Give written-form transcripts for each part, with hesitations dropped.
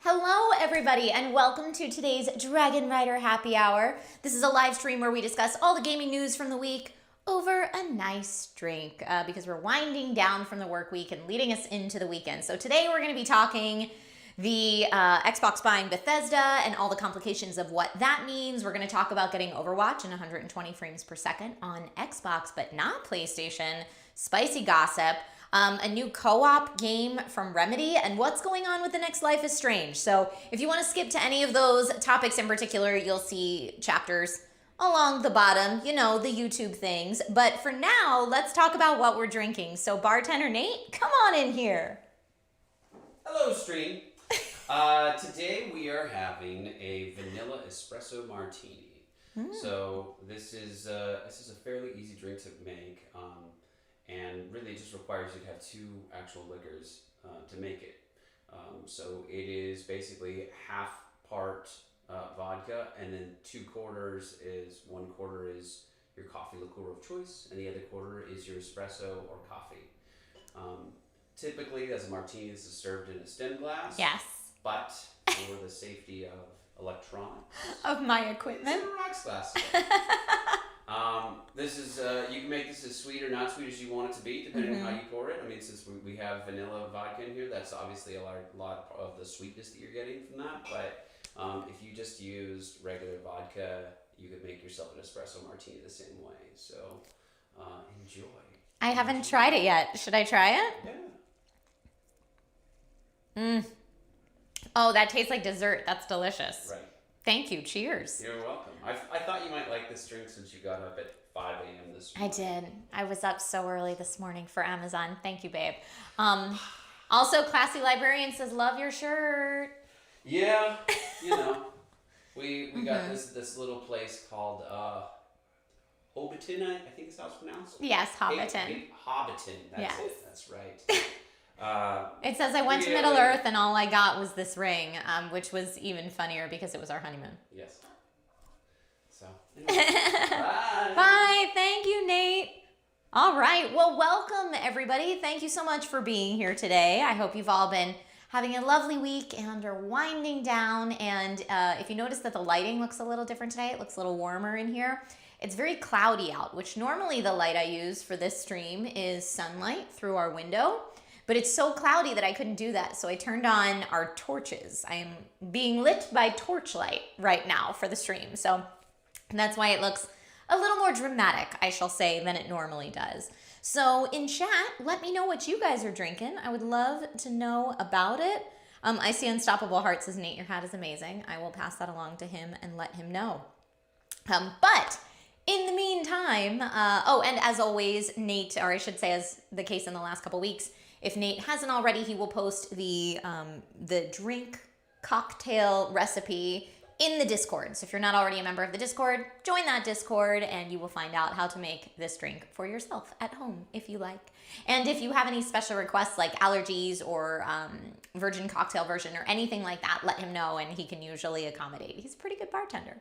Hello everybody and welcome to today's Dragonrider Happy Hour. This is a live stream where we discuss all the gaming news from the week over a nice drink because we're winding down from the work week and leading us into the weekend. So today we're going to be talking the Xbox buying Bethesda and all the complications of what that means. We're going to talk about getting Overwatch in 120 frames per second on Xbox but not PlayStation, spicy gossip, a new co-op game from Remedy, and what's going on with the next Life is Strange. So if you want to skip to any of those topics in particular, you'll see chapters along the bottom, you know, the YouTube things. But for now, let's talk about what we're drinking. So bartender Nate, come on in here. Hello, stream. Today we are having a vanilla espresso martini. So this is a fairly easy drink to make. And really it just requires you to have two actual liquors to make it. So it is basically half part vodka, and then 2/4 is, 1/4 is your coffee liqueur of choice, and the other quarter is your espresso or coffee. Typically, as a martini, this is served in a stem glass. Yes. But for the safety of electronics, of my equipment, it's a rocks glass. This is, you can make this as sweet or not sweet as you want it to be, depending on how you pour it. I mean, since we have vanilla vodka in here, that's obviously a lot of the sweetness that you're getting from that. But if you just used regular vodka, you could make yourself an espresso martini the same way. So enjoy. I haven't tried it yet. Should I try it? Yeah. Oh, that tastes like dessert. That's delicious. Right. Thank you. Cheers. You're welcome. I thought you might like this drink since you got up at 5 a.m. this I morning. did. I was up so early this morning for Amazon. Thank you, babe. Also, Classy Librarian says, love your shirt. Yeah, you know, we got this little place called Hobbiton, I think is how it's pronounced. Yes, Hobbiton. Hobbiton, that's Yes. it, that's right. It says, I went to Middle Earth and all I got was this ring, which was even funnier because it was our honeymoon. Yes. So, anyway. Bye. Bye. Thank you, Nate. All right. Well, welcome, everybody. Thank you so much for being here today. I hope you've all been having a lovely week and are winding down. And if you notice that the lighting looks a little different today, it looks a little warmer in here. It's very cloudy out, which normally the light I use for this stream is sunlight through our window. But it's so cloudy that I couldn't do that, so I turned on our torches. I am being lit by torchlight right now for the stream, so that's why it looks a little more dramatic, I shall say, than it normally does. So in chat, let me know what you guys are drinking. I would love to know about it. I see Unstoppable Heart says, Nate, your hat is amazing. I will pass that along to him and let him know. But in the meantime, and as always, Nate, or I should say as the case in the last couple weeks, if Nate hasn't already, he will post the drink cocktail recipe in the Discord. So if you're not already a member of the Discord, join that Discord and you will find out how to make this drink for yourself at home if you like. And if you have any special requests like allergies or virgin cocktail version or anything like that, let him know and he can usually accommodate. He's a pretty good bartender.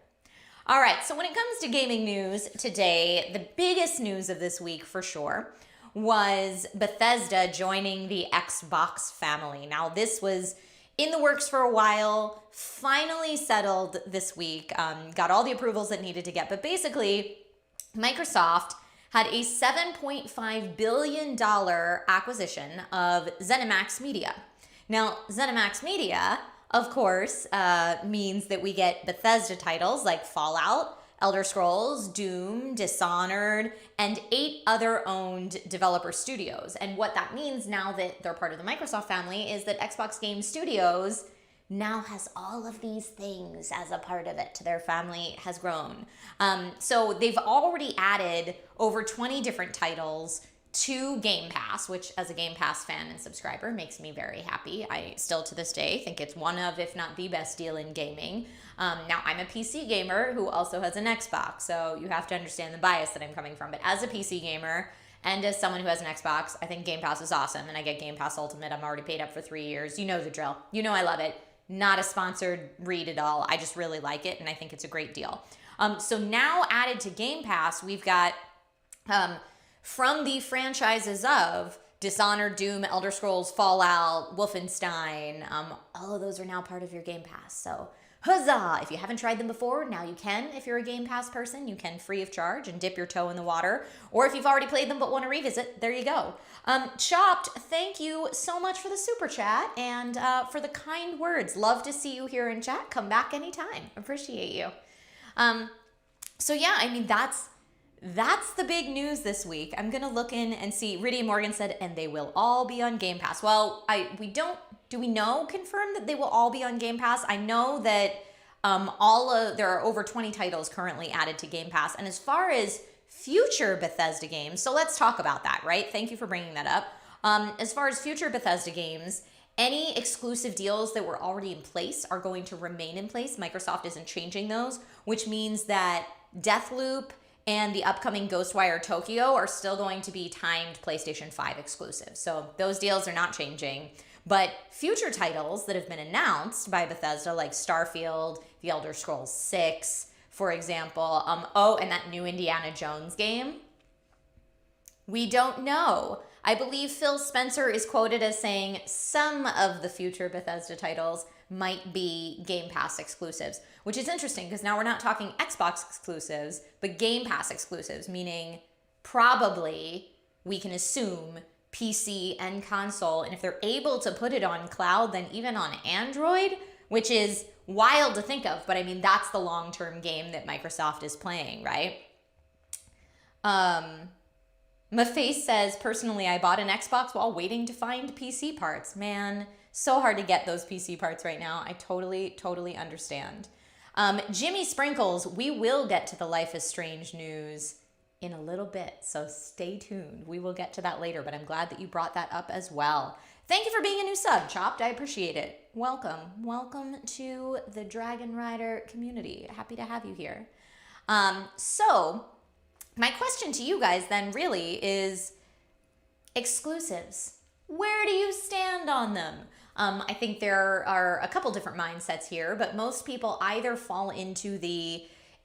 All right, so when it comes to gaming news today, the biggest news of this week for sure was Bethesda joining the Xbox family. Now, this was in the works for a while, finally settled this week, got all the approvals it needed to get. But basically, Microsoft had a $7.5 billion acquisition of ZeniMax Media. Now, ZeniMax Media, of course, means that we get Bethesda titles like Fallout, Elder Scrolls, Doom, Dishonored, and 8 other owned developer studios. And what that means now that they're part of the Microsoft family is that Xbox Game Studios now has all of these things as a part of it. Their family has grown. So they've already added over 20 different titles to Game Pass, which as a Game Pass fan and subscriber makes me very happy. I still to this day think it's one of, if not the best deal in gaming. Now I'm a PC gamer who also has an Xbox, so you have to understand the bias that I'm coming from. But as a PC gamer and as someone who has an Xbox, I think Game Pass is awesome, and I get Game Pass Ultimate. I'm already paid up for 3 years. You know the drill. You know I love it. Not a sponsored read at all. I just really like it, and I think it's a great deal. So now added to Game Pass, we've got from the franchises of Dishonored, Doom, Elder Scrolls, Fallout, Wolfenstein, all of those are now part of your Game Pass. So huzzah! If you haven't tried them before, now you can. If you're a Game Pass person, you can free of charge and dip your toe in the water. Or if you've already played them but want to revisit, there you go. Chopped, thank you so much for the super chat and for the kind words. Love to see you here in chat. Come back anytime. Appreciate you. So yeah, I mean, that's the big news this week. I'm going to look in and see. Riddy Morgan said, and they will all be on Game Pass. Well, do we know, confirm that they will all be on Game Pass? I know that there are over 20 titles currently added to Game Pass. And as far as future Bethesda games, so let's talk about that, right? Thank you for bringing that up. As far as future Bethesda games, any exclusive deals that were already in place are going to remain in place. Microsoft isn't changing those, which means that Deathloop and the upcoming Ghostwire Tokyo are still going to be timed PlayStation 5 exclusives. So those deals are not changing. But future titles that have been announced by Bethesda, like Starfield, The Elder Scrolls 6, for example, and that new Indiana Jones game, we don't know. I believe Phil Spencer is quoted as saying some of the future Bethesda titles might be Game Pass exclusives, which is interesting because now we're not talking Xbox exclusives, but Game Pass exclusives, meaning probably we can assume PC and console. And if they're able to put it on cloud, then even on Android, which is wild to think of, but I mean, that's the long-term game that Microsoft is playing, right? Maface says, personally, I bought an Xbox while waiting to find PC parts. Man, so hard to get those PC parts right now. I totally understand. Jimmy Sprinkles, we will get to the Life is Strange news in a little bit, so stay tuned. We will get to that later, but I'm glad that you brought that up as well. Thank you for being a new sub, Chopped. I appreciate it. Welcome to the Dragonrider community. Happy to have you here. So my question to you guys then really is exclusives. Where do you stand on them? I think there are a couple different mindsets here, but most people either fall into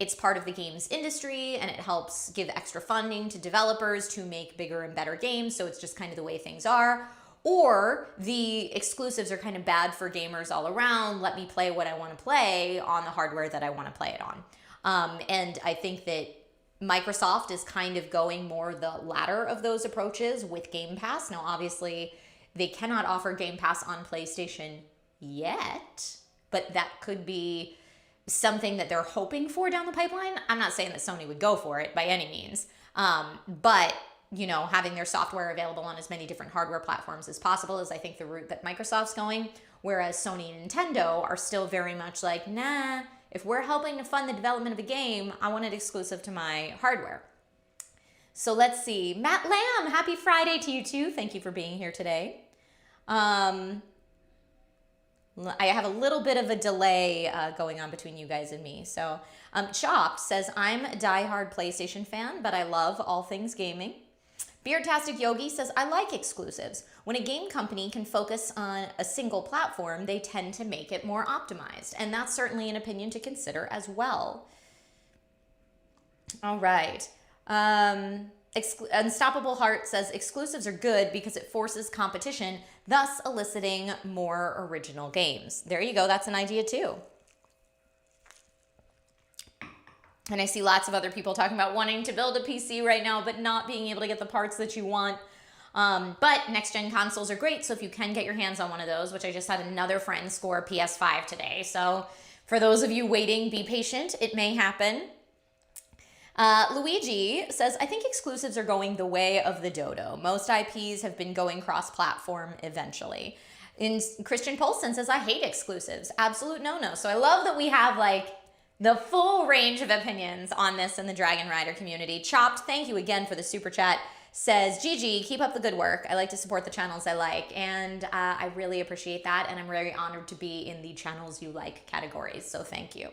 it's part of the games industry and it helps give extra funding to developers to make bigger and better games, so it's just kind of the way things are. Or the exclusives are kind of bad for gamers all around. Let me play what I want to play on the hardware that I want to play it on. And I think that Microsoft is kind of going more the latter of those approaches with Game Pass. Now, obviously, they cannot offer Game Pass on PlayStation yet, but that could be something that they're hoping for down the pipeline. I'm not saying that Sony would go for it by any means, but having their software available on as many different hardware platforms as possible is, I think, the route that Microsoft's going, whereas Sony and Nintendo are still very much like, nah, if we're helping to fund the development of a game, I want it exclusive to my hardware. So let's see. Matt Lamb, happy Friday to you too. Thank you for being here today. I have a little bit of a delay going on between you guys and me. So Chopped says, I'm a diehard PlayStation fan, but I love all things gaming. Beardtastic Yogi says, I like exclusives. When a game company can focus on a single platform, they tend to make it more optimized. And that's certainly an opinion to consider as well. All right. Unstoppable Heart says, exclusives are good because it forces competition, thus eliciting more original games. There you go. That's an idea too. And I see lots of other people talking about wanting to build a PC right now, but not being able to get the parts that you want. But next-gen consoles are great, so if you can get your hands on one of those, which I just had another friend score a PS5 today. So for those of you waiting, be patient. It may happen. Luigi says, I think exclusives are going the way of the dodo. Most IPs have been going cross-platform eventually. And Christian Polson says, I hate exclusives. Absolute no-no. So I love that we have the full range of opinions on this in the Dragonrider community. Chopped, thank you again for the super chat. Says, Gigi, keep up the good work. I like to support the channels I like, and I really appreciate that, and I'm very honored to be in the channels you like categories, so thank you.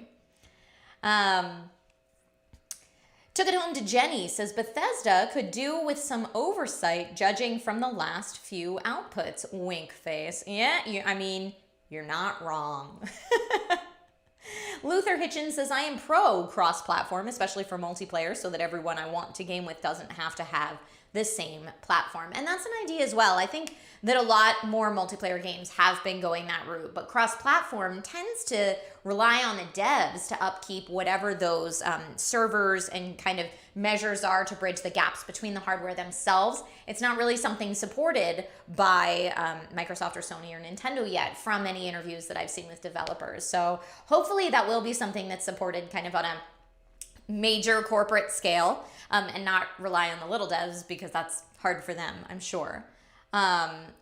Took it home to Jenny, says, Bethesda could do with some oversight judging from the last few outputs. Wink face. Yeah, you're not wrong. Luther Hitchens says, I am pro cross-platform, especially for multiplayer, so that everyone I want to game with doesn't have to have the same platform. And that's an idea as well. I think that a lot more multiplayer games have been going that route, but cross-platform tends to rely on the devs to upkeep whatever those servers and kind of measures are to bridge the gaps between the hardware themselves. It's not really something supported by Microsoft or Sony or Nintendo yet from any interviews that I've seen with developers. So hopefully that will be something that's supported kind of on a major corporate scale and not rely on the little devs, because that's hard for them, I'm sure.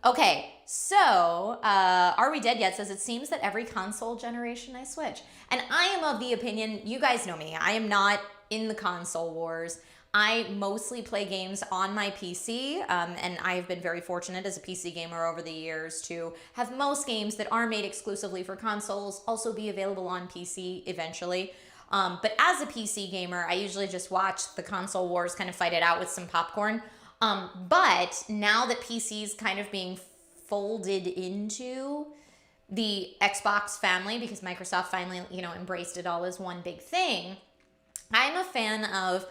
Okay, so Are We Dead Yet says, it seems that every console generation I switch. And I am of the opinion, you guys know me, I am not in the console wars. I mostly play games on my PC, and I've been very fortunate as a PC gamer over the years to have most games that are made exclusively for consoles also be available on PC eventually. But as a PC gamer, I usually just watch the console wars kind of fight it out with some popcorn. But now that PC's kind of being folded into the Xbox family, because Microsoft finally, embraced it all as one big thing, I'm a fan of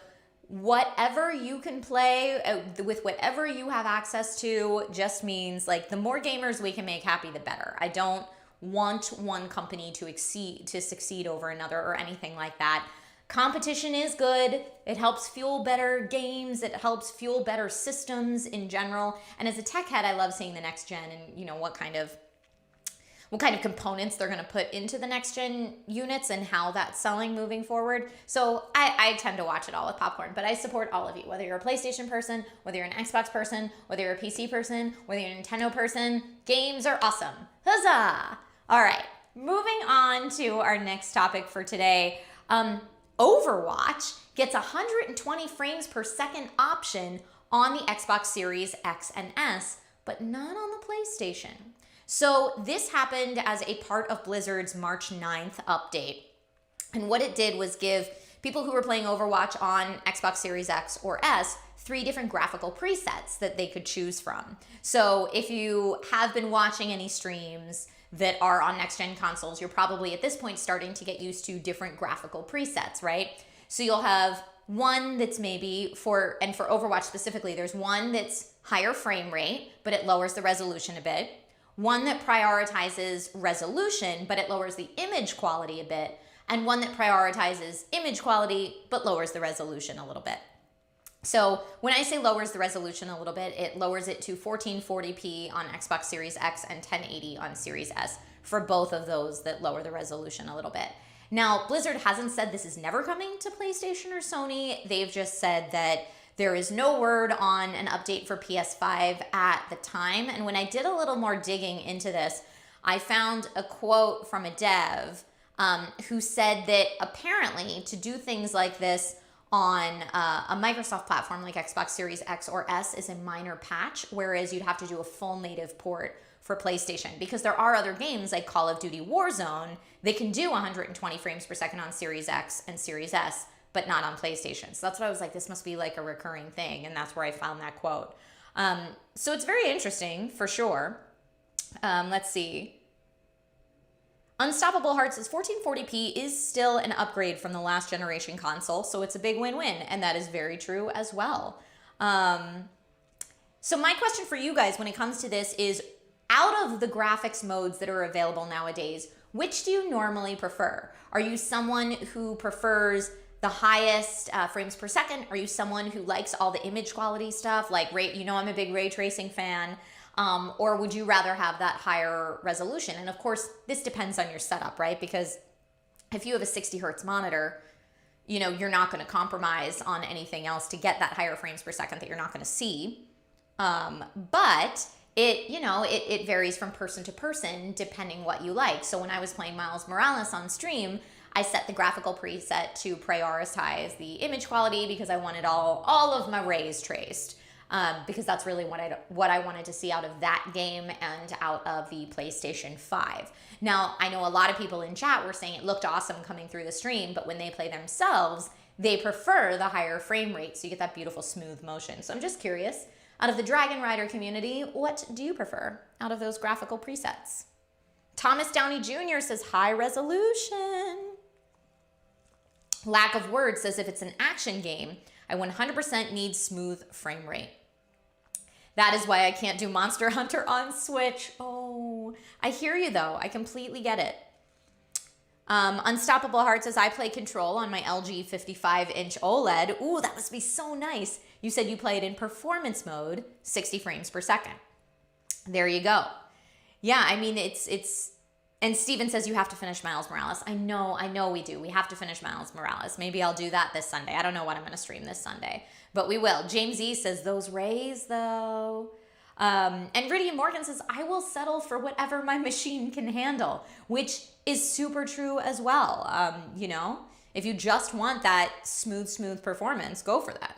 whatever you can play with whatever you have access to. Just means like the more gamers we can make happy, the better. I don't want one company to succeed over another or anything like that. Competition is good. It helps fuel better games. It helps fuel better systems in general. And as a tech head, I love seeing the next gen and what kind of components they're going to put into the next gen units and how that's selling moving forward. So I tend to watch it all with popcorn, but I support all of you, whether you're a PlayStation person, whether you're an Xbox person, whether you're a PC person, whether you're a Nintendo person. Games are awesome. Huzzah! All right, moving on to our next topic for today. Overwatch gets 120 frames per second option on the Xbox Series X and S, but not on the PlayStation. So this happened as a part of Blizzard's March 9th update. And what it did was give people who were playing Overwatch on Xbox Series X or S 3 different graphical presets that they could choose from. So if you have been watching any streams that are on next-gen consoles, you're probably at this point starting to get used to different graphical presets, right? So you'll have one that's maybe for Overwatch specifically, there's one that's higher frame rate, but it lowers the resolution a bit. One that prioritizes resolution, but it lowers the image quality a bit. And one that prioritizes image quality, but lowers the resolution a little bit. So when I say lowers the resolution a little bit, it lowers it to 1440p on Xbox Series X and 1080 on Series S for both of those that lower the resolution a little bit. Now, Blizzard hasn't said this is never coming to PlayStation or Sony. They've just said that there is no word on an update for PS5 at the time. And when I did a little more digging into this, I found a quote from a dev who said that apparently to do things like this on a Microsoft platform like Xbox Series X or S is a minor patch, whereas you'd have to do a full native port for PlayStation, because there are other games like Call of Duty Warzone that can do 120 frames per second on Series X and Series S, but not on PlayStation. So that's what I was like, this must be like a recurring thing, and that's where I found that quote. So it's very interesting, for sure. Let's see. Unstoppable Heart says 1440p is still an upgrade from the last generation console, so it's a big win-win, and that is very true as well. So my question for you guys when it comes to this is, out of the graphics modes that are available nowadays, which do you normally prefer? Are you someone who prefers the highest frames per second? Are you someone who likes all the image quality stuff? Like, I'm a big ray tracing fan. Or would you rather have that higher resolution? And of course, this depends on your setup, right? Because if you have a 60 hertz monitor, you're not going to compromise on anything else to get that higher frames per second that you're not going to see. But it varies from person to person depending what you like. So when I was playing Miles Morales on stream, I set the graphical preset to prioritize the image quality because I wanted all of my rays traced. Because that's really what I wanted to see out of that game and out of the PlayStation 5. Now, I know a lot of people in chat were saying it looked awesome coming through the stream, but when they play themselves, they prefer the higher frame rate, so you get that beautiful smooth motion. So I'm just curious, out of the Dragonrider community, what do you prefer out of those graphical presets? Thomas Downey Jr. says high resolution. Lack of Words says, if it's an action game, I 100% need smooth frame rate. That is why I can't do Monster Hunter on Switch. Oh, I hear you though. I completely get it. Unstoppable Heart says, I play Control on my LG 55-inch OLED. Ooh, that must be so nice. You said you play it in performance mode, 60 frames per second. There you go. Yeah, I mean, it's, and Steven says you have to finish Miles Morales. I know we do. We have to finish Miles Morales. Maybe I'll do that this Sunday. I don't know what I'm going to stream this Sunday, but we will. James E says, those rays though. And Ridian Morgan says, I will settle for whatever my machine can handle, which is super true as well. You know, if you just want that smooth performance, go for that.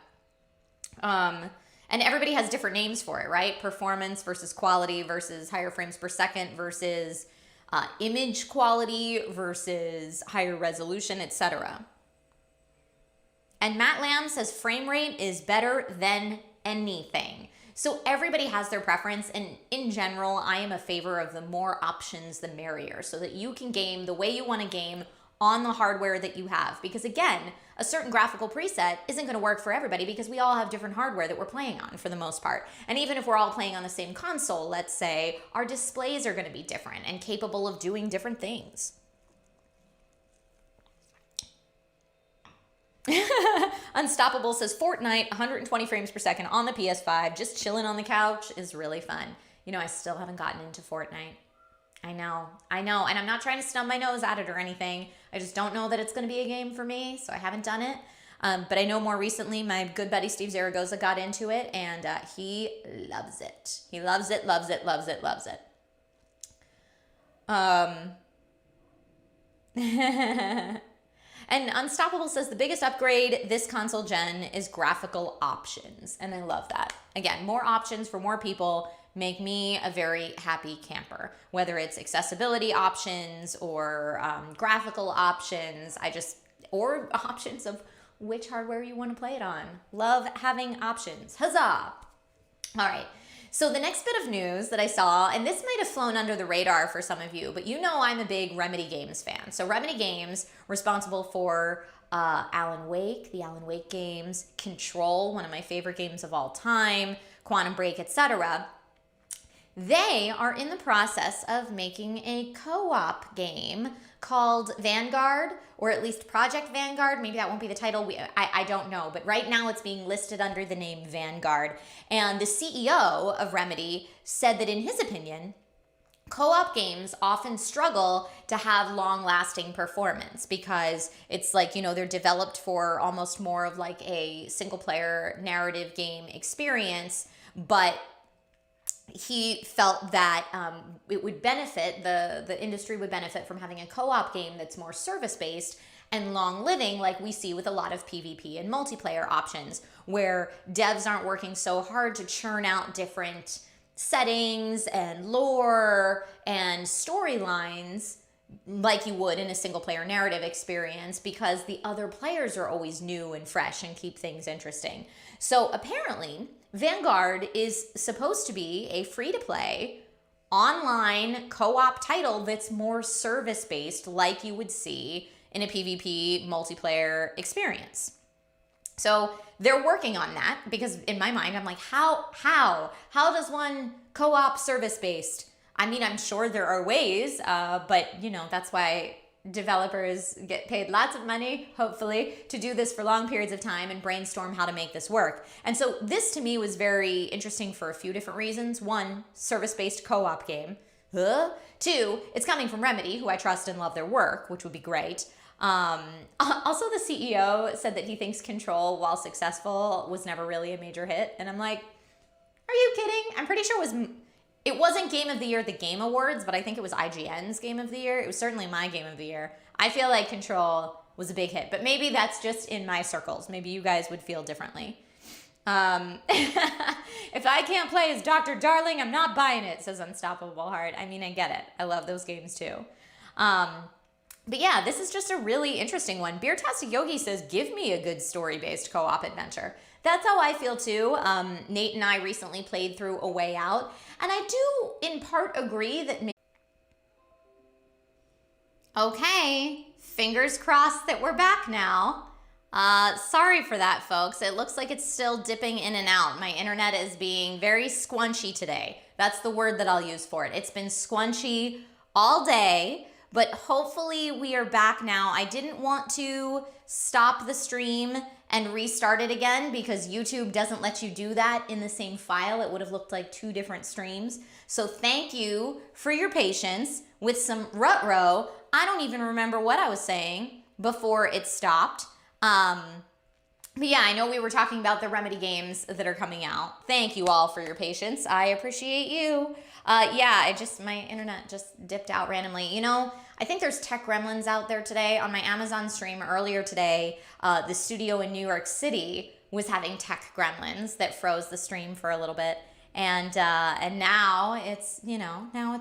And everybody has different names for it, right? Performance versus quality versus higher frames per second versus image quality versus higher resolution, etc. And Matt Lamb says frame rate is better than anything. So everybody has their preference, and in general, I am a favor of the more options, the merrier, so that you can game the way you want to game on the hardware that you have. Because again, a certain graphical preset isn't going to work for everybody because we all have different hardware that we're playing on for the most part. And even if we're all playing on the same console, let's say, our displays are going to be different and capable of doing different things. Unstoppable says Fortnite, 120 frames per second on the PS5, just chilling on the couch is really fun. You know, I still haven't gotten into Fortnite. I know, and I'm not trying to stub my nose at it or anything. I just don't know that it's going to be a game for me, so I haven't done it. But I know more recently my good buddy Steve Zaragoza got into it, and he loves it. He loves it. And Unstoppable says the biggest upgrade this console gen is graphical options. And I love that. Again, more options for more people make me a very happy camper. Whether it's accessibility options or graphical options, or options of which hardware you want to play it on. Love having options. Huzzah! All right. So the next bit of news that I saw, and this might have flown under the radar for some of you, but you know I'm a big Remedy Games fan. So Remedy Games, responsible for Alan Wake, the Alan Wake games, Control, one of my favorite games of all time, Quantum Break, etc. They are in the process of making a co-op game called Vanguard, or at least Project Vanguard. Maybe that won't be the title. I don't know. But right now it's being listed under the name Vanguard. And the CEO of Remedy said that in his opinion, co-op games often struggle to have long-lasting performance because it's like, you know, they're developed for almost more of like a single-player narrative game experience, but he felt that it would benefit, the industry would benefit from having a co-op game that's more service-based and long-living, like we see with a lot of PvP and multiplayer options, where devs aren't working so hard to churn out different settings and lore and storylines like you would in a single-player narrative experience, because the other players are always new and fresh and keep things interesting. So apparently, Vanguard is supposed to be a free-to-play online co-op title that's more service-based, like you would see in a PvP multiplayer experience. So they're working on that, because in my mind, I'm like, how does one co-op service-based? I mean, I'm sure there are ways, but you know, that's why developers get paid lots of money, hopefully, to do this for long periods of time and brainstorm how to make this work. And so this to me was very interesting for a few different reasons. One, service-based co-op game. Two, it's coming from Remedy, who I trust and love their work, which would be great. Also, the CEO said that he thinks Control, while successful, was never really a major hit. And I'm like, are you kidding? I'm pretty sure it wasn't Game of the Year at the Game Awards, but I think it was IGN's Game of the Year. It was certainly my Game of the Year. I feel like Control was a big hit, but maybe that's just in my circles. Maybe you guys would feel differently. If I can't play as Dr. Darling, I'm not buying it, says Unstoppable Heart. I mean, I get it. I love those games too. But yeah, this is just a really interesting one. Beertastic Yogi says, give me a good story-based co-op adventure. That's how I feel too. Nate and I recently played through A Way Out, and I do in part agree that... Okay, Fingers crossed that we're back now. Sorry for that, folks. It looks like it's still dipping in and out. My internet is being very squunchy today. That's the word that I'll use for it. It's been squunchy all day, but hopefully we are back now. I didn't want to stop the stream and restart it again because YouTube doesn't let you do that in the same file. It would have looked like two different streams. So thank you for your patience with some rut-row. I don't even remember what I was saying before it stopped. But yeah, I know we were talking about the Remedy games that are coming out. Thank you all for your patience. I appreciate you. Yeah, my internet just dipped out randomly. You know, I think there's tech gremlins out there today. On my Amazon stream earlier today, the studio in New York City was having tech gremlins that froze the stream for a little bit. And now it's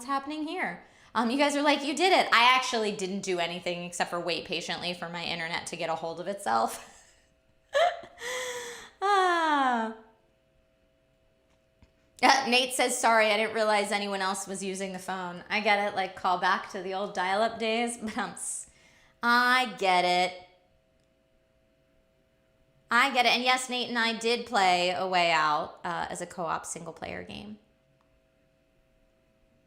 happening here. You guys are like, you did it. I actually didn't do anything except for wait patiently for my internet to get a hold of itself. Nate says, sorry, I didn't realize anyone else was using the phone. I get it, like call back to the old dial-up days, but I get it. And yes, Nate and I did play A Way Out as a co-op single-player game.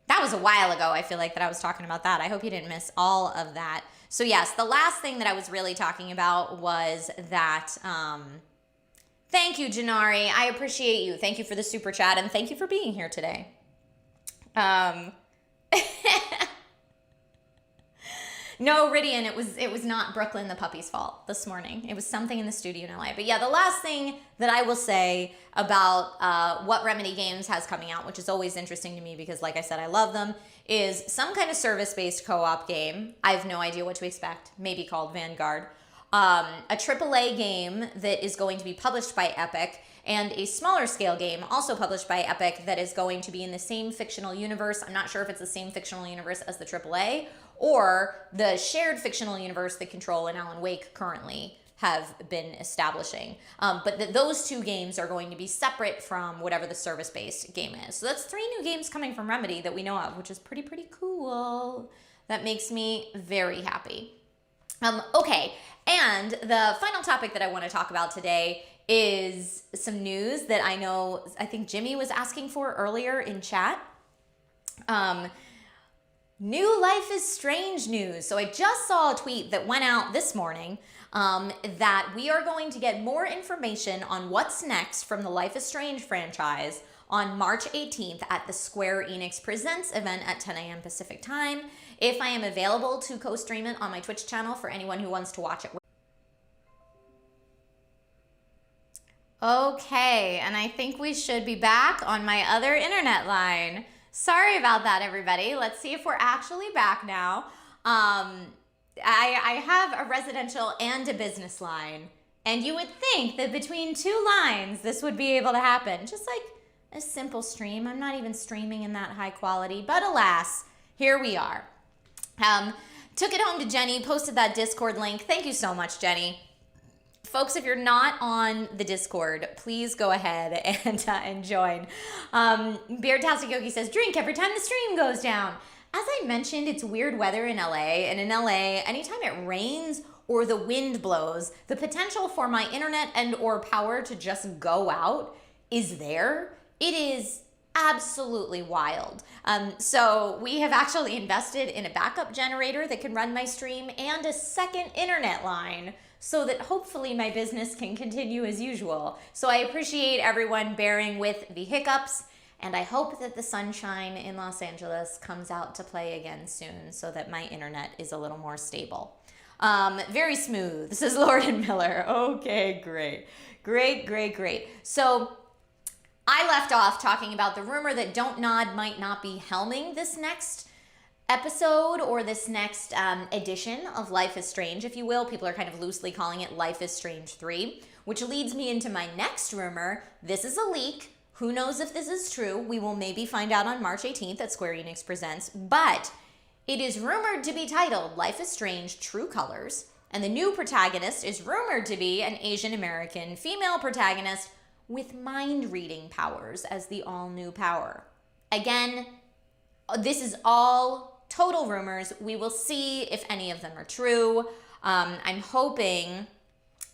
That was a while ago, I feel like, that I was talking about that. I hope you didn't miss all of that. So yes, the last thing that I was really talking about was that, thank you, Janari. I appreciate you. Thank you for the super chat, and thank you for being here today. No, Ridian, it was not Brooklyn the puppy's fault this morning. It was something in the studio in LA. But yeah, the last thing that I will say about what Remedy Games has coming out, which is always interesting to me because, like I said, I love them, is some kind of service-based co-op game. I have no idea what to expect. Maybe called Vanguard. A AAA game that is going to be published by Epic, and a smaller scale game also published by Epic that is going to be in the same fictional universe. I'm not sure if it's the same fictional universe as the AAA or the shared fictional universe that Control and Alan Wake currently have been establishing. But those two games are going to be separate from whatever the service-based game is. So that's 3 new games coming from Remedy that we know of, which is pretty cool. That makes me very happy. Okay, and the final topic that I want to talk about today is some news that I think Jimmy was asking for earlier in chat. New Life is Strange news. So I just saw a tweet that went out this morning that we are going to get more information on what's next from the Life is Strange franchise on March 18th at the Square Enix Presents event at 10 a.m. Pacific time. If I am available to co-stream it on my Twitch channel for anyone who wants to watch it. Okay, and I think we should be back on my other internet line. Sorry about that, everybody. Let's see if we're actually back now. I have a residential and a business line, and you would think that between 2 lines, this would be able to happen. Just like a simple stream. I'm not even streaming in that high quality, but alas, here we are. Took it home to Jenny, posted that Discord link. Thank you so much, Jenny. Folks, if you're not on the Discord, please go ahead and join. Beardtastic Yogi says, drink every time the stream goes down. As I mentioned, it's weird weather in LA, and in LA, anytime it rains or the wind blows, the potential for my internet and or power to just go out is there. It is absolutely wild. So we have actually invested in a backup generator that can run my stream and a second internet line so that hopefully my business can continue as usual. So I appreciate everyone bearing with the hiccups, and I hope that the sunshine in Los Angeles comes out to play again soon so that my internet is a little more stable. Very smooth. This is Lord and Miller. Okay, great. Great. So I left off talking about the rumor that Don't Nod might not be helming this next episode or this next edition of Life is Strange, if you will. People are kind of loosely calling it Life is Strange 3, which leads me into my next rumor. This is a leak. Who knows if this is true? We will maybe find out on March 18th at Square Enix Presents, but it is rumored to be titled Life is Strange True Colors, and the new protagonist is rumored to be an Asian American female protagonist with mind-reading powers as the all-new power. Again, this is all total rumors. We will see if any of them are true. I'm hoping.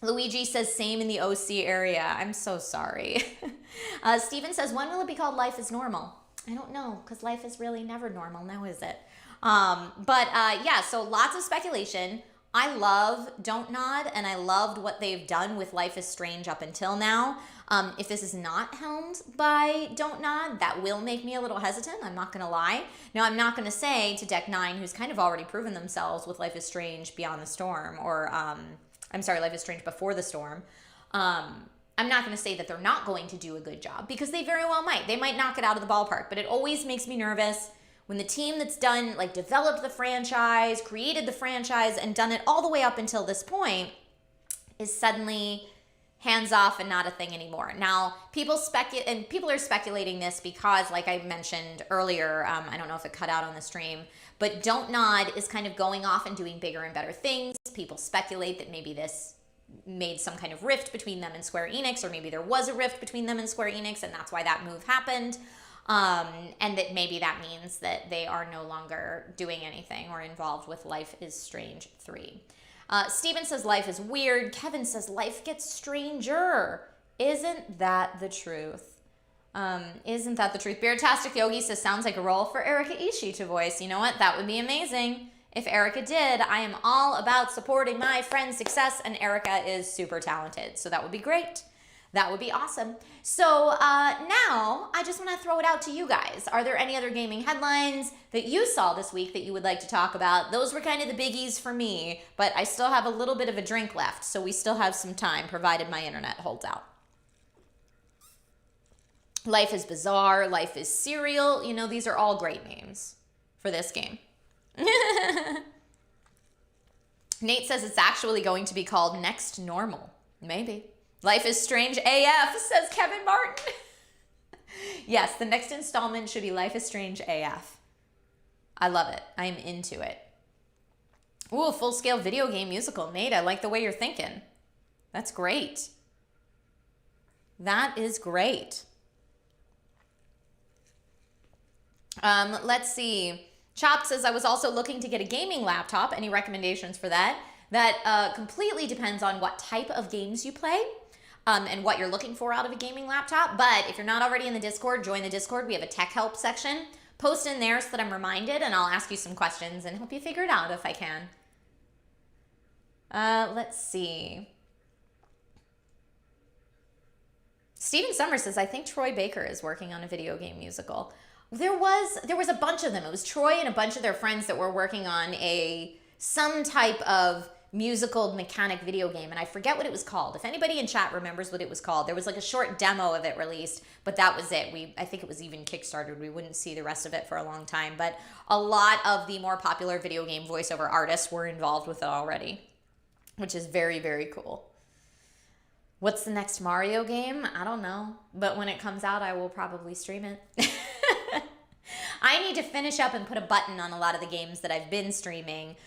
Luigi says same in the OC area. I'm so sorry. Steven says, when will it be called Life is Normal? I don't know, because life is really never normal now, is it? Yeah, so lots of speculation. I love Don't Nod, and I loved what they've done with Life is Strange up until now. If this is not helmed by Don't Nod, that will make me a little hesitant. I'm not going to lie. Now, I'm not going to say to Deck 9, who's kind of already proven themselves with Life is Strange Beyond the Storm, or, I'm sorry, Life is Strange Before the Storm. I'm not going to say that they're not going to do a good job, because they very well might. They might knock it out of the ballpark, but it always makes me nervous when the team that's done, like, developed the franchise, created the franchise, and done it all the way up until this point is suddenly hands off and not a thing anymore. Now, people are speculating this because, like I mentioned earlier, I don't know if it cut out on the stream, but Don't Nod is kind of going off and doing bigger and better things. People speculate that maybe this made some kind of rift between them and Square Enix, or maybe there was a rift between them and Square Enix, and that's why that move happened. And that maybe that means that they are no longer doing anything or involved with Life is Strange 3. Steven says life is weird. Kevin says life gets stranger. Isn't that the truth? Isn't that the truth? Beartastic Yogi says sounds like a role for Erika Ishii to voice. You know what? That would be amazing. If Erika did, I am all about supporting my friend's success, and Erika is super talented. So that would be great. That would be awesome. So now I just want to throw it out to you guys. Are there any other gaming headlines that you saw this week that you would like to talk about? Those were kind of the biggies for me, but I still have a little bit of a drink left, so we still have some time, provided my internet holds out. Life is Bizarre, Life is Serial. You know, these are all great names for this game. Nate says it's actually going to be called Next Normal. Maybe. Life is Strange AF, says Kevin Martin. Yes, the next installment should be Life is Strange AF. I love it. I'm into it. Ooh, a full-scale video game musical. Nate, I like the way you're thinking. That's great. That is great. Let's see. Chop says, I was also looking to get a gaming laptop. Any recommendations for that? That completely depends on what type of games you play. And what you're looking for out of a gaming laptop. But if you're not already in the Discord, join the Discord. We have a tech help section. Post in there so that I'm reminded, and I'll ask you some questions and help you figure it out if I can. Let's see. Steven Summers says, I think Troy Baker is working on a video game musical. There was a bunch of them. It was Troy and a bunch of their friends that were working on some type of musical mechanic video game, and I forget what it was called. If anybody in chat remembers what it was called, there was like a short demo of it released, but that was it. I think it was even kickstarted. We wouldn't see the rest of it for a long time, but a lot of the more popular video game voiceover artists were involved with it already, which is very, very cool. What's the next Mario game? I don't know, but when it comes out, I will probably stream it. I need to finish up and put a button on a lot of the games that I've been streaming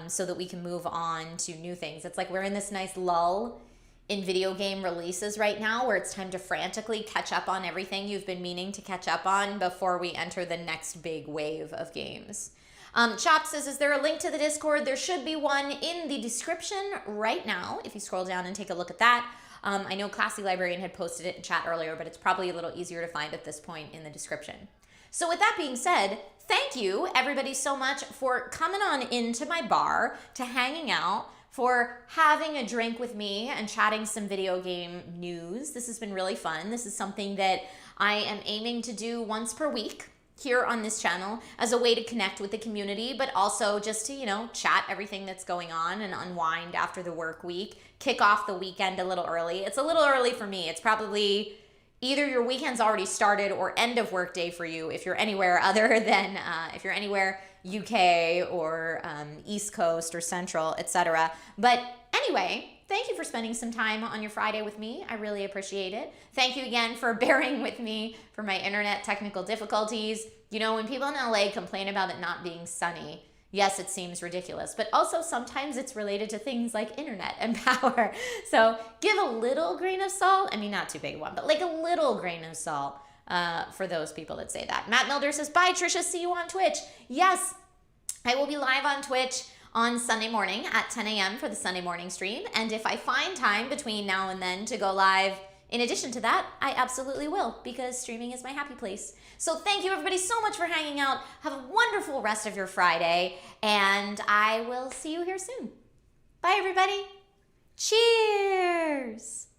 so that we can move on to new things. It's like we're in this nice lull in video game releases right now where it's time to frantically catch up on everything you've been meaning to catch up on before we enter the next big wave of games. Chop says, is there a link to the Discord? There should be one in the description right now if you scroll down and take a look at that. I know Classy Librarian had posted it in chat earlier, but it's probably a little easier to find at this point in the description. So with that being said, thank you everybody so much for coming on into my bar, to hanging out, for having a drink with me and chatting some video game news. This has been really fun. This is something that I am aiming to do once per week here on this channel as a way to connect with the community, but also just to, you know, chat everything that's going on and unwind after the work week, kick off the weekend a little early. It's a little early for me. It's probably either your weekend's already started or end of work day for you if you're anywhere other than, if you're anywhere UK or East Coast or Central, etc. But anyway, thank you for spending some time on your Friday with me. I really appreciate it. Thank you again for bearing with me for my internet technical difficulties. You know, when people in LA complain about it not being sunny, yes, it seems ridiculous, but also sometimes it's related to things like internet and power. So give a little grain of salt. I mean, not too big a one, but like a little grain of salt for those people that say that. Matt Milder says, bye, Trisha. See you on Twitch. Yes, I will be live on Twitch on Sunday morning at 10 a.m. for the Sunday morning stream. And if I find time between now and then to go live, in addition to that, I absolutely will, because streaming is my happy place. So thank you everybody so much for hanging out. Have a wonderful rest of your Friday, and I will see you here soon. Bye everybody. Cheers.